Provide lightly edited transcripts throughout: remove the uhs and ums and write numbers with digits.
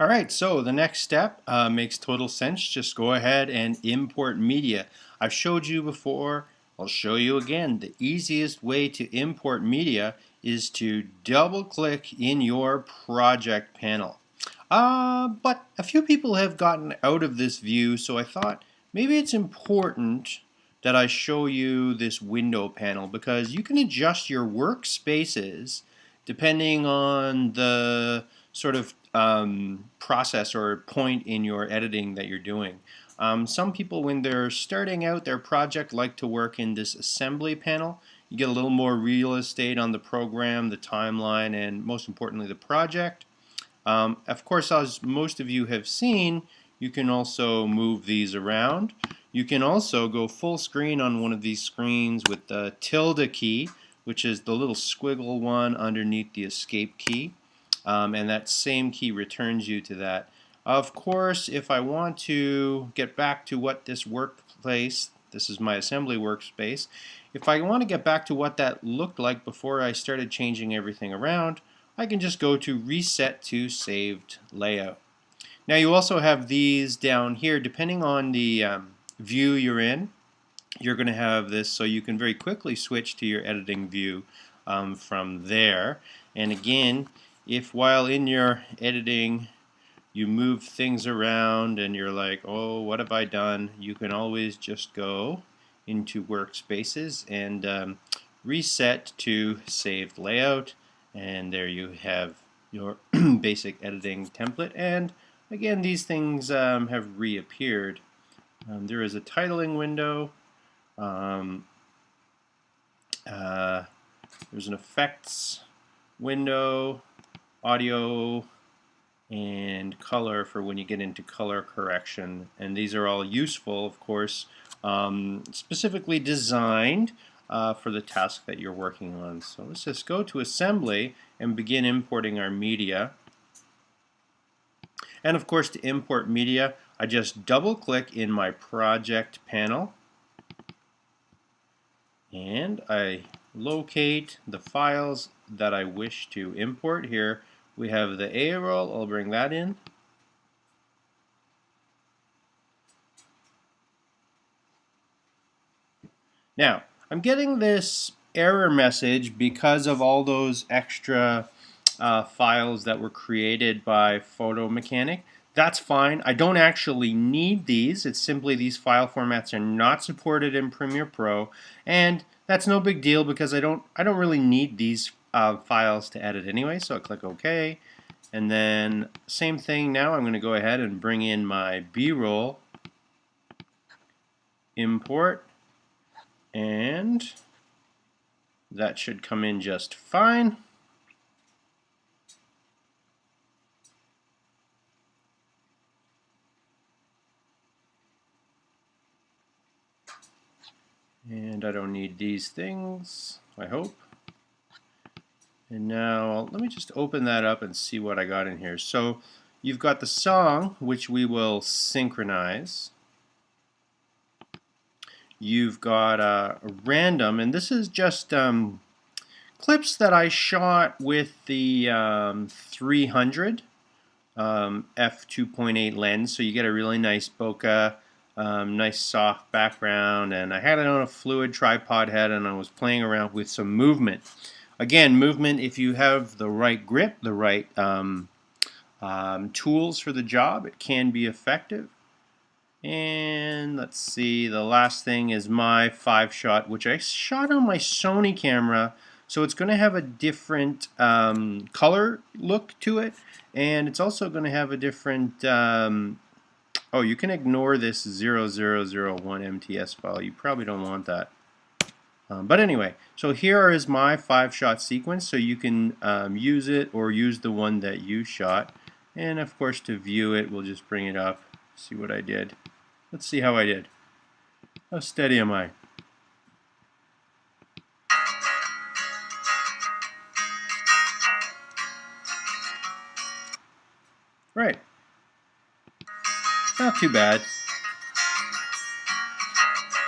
Alright, so the next step makes total sense. Just go ahead and import media. I've showed you before, I'll show you again. The easiest way to import media is to double click in your project panel. But a few people have gotten out of this view, so I thought maybe it's important that I show you this window panel because you can adjust your workspaces depending on the sort of process or point in your editing that you're doing. Some people, when they're starting out their project, like to work in this assembly panel. You get a little more real estate on the program, the timeline, and most importantly the project. Of course, as most of you have seen, you can also move these around. You can also go full screen on one of these screens with the tilde key, which is the little squiggle one underneath the escape key. And that same key returns you to that. Of course, if I want to get back to what this workplace, this is my assembly workspace, if I want to get back to what that looked like before I started changing everything around, I can just go to Reset to Saved Layout. Now you also have these down here, depending on the view you're in, you're going to have this so you can very quickly switch to your editing view from there. And again, if while in your editing you move things around and you're like, oh, what have I done? You can always just go into workspaces and reset to saved layout, and there you have your basic editing template. And again, these things have reappeared. There is a titling window. There's an effects window, audio, and color for when you get into color correction. And these are all useful, of course, specifically designed for the task that you're working on. So let's just go to assembly and begin importing our media. And of course, to import media, I just double click in my project panel and I locate the files that I wish to import. Here we have the A roll. I'll bring that in. Now, I'm getting this error message because of all those extra files that were created by Photo Mechanic. That's fine. I don't actually need these. It's simply these file formats are not supported in Premiere Pro, and that's no big deal because I don't really need these files to edit anyway. So I click OK, and then same thing. Now I'm going to go ahead and bring in my B-roll, import, and that should come in just fine. And I don't need these things, I hope. And now let me just open that up and see what I got in here. So you've got the song, which we will synchronize. You've got a random, and this is just clips that I shot with the 300 f2.8 lens, so you get a really nice bokeh, nice soft background, and I had it on a fluid tripod head and I was playing around with some movement. Again, movement, if you have the right grip, the right tools for the job, it can be effective. And let's see, the last thing is my 5-shot, which I shot on my Sony camera, so it's going to have a different color look to it, and it's also going to have a different oh, you can ignore this 0001 MTS file. You probably don't want that. But anyway, so here is my 5-shot sequence, so you can use it or use the one that you shot. And of course, to view it, we'll just bring it up, see what I did. Let's see how I did. How steady am I? Right. Not too bad.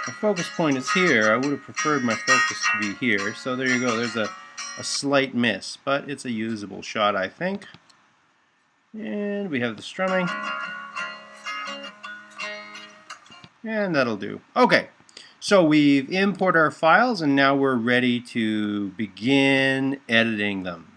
My focus point is here. I would have preferred my focus to be here. So there you go. There's a slight miss, but it's a usable shot, I think. And we have the strumming. And that'll do. Okay, so we've imported our files and now we're ready to begin editing them.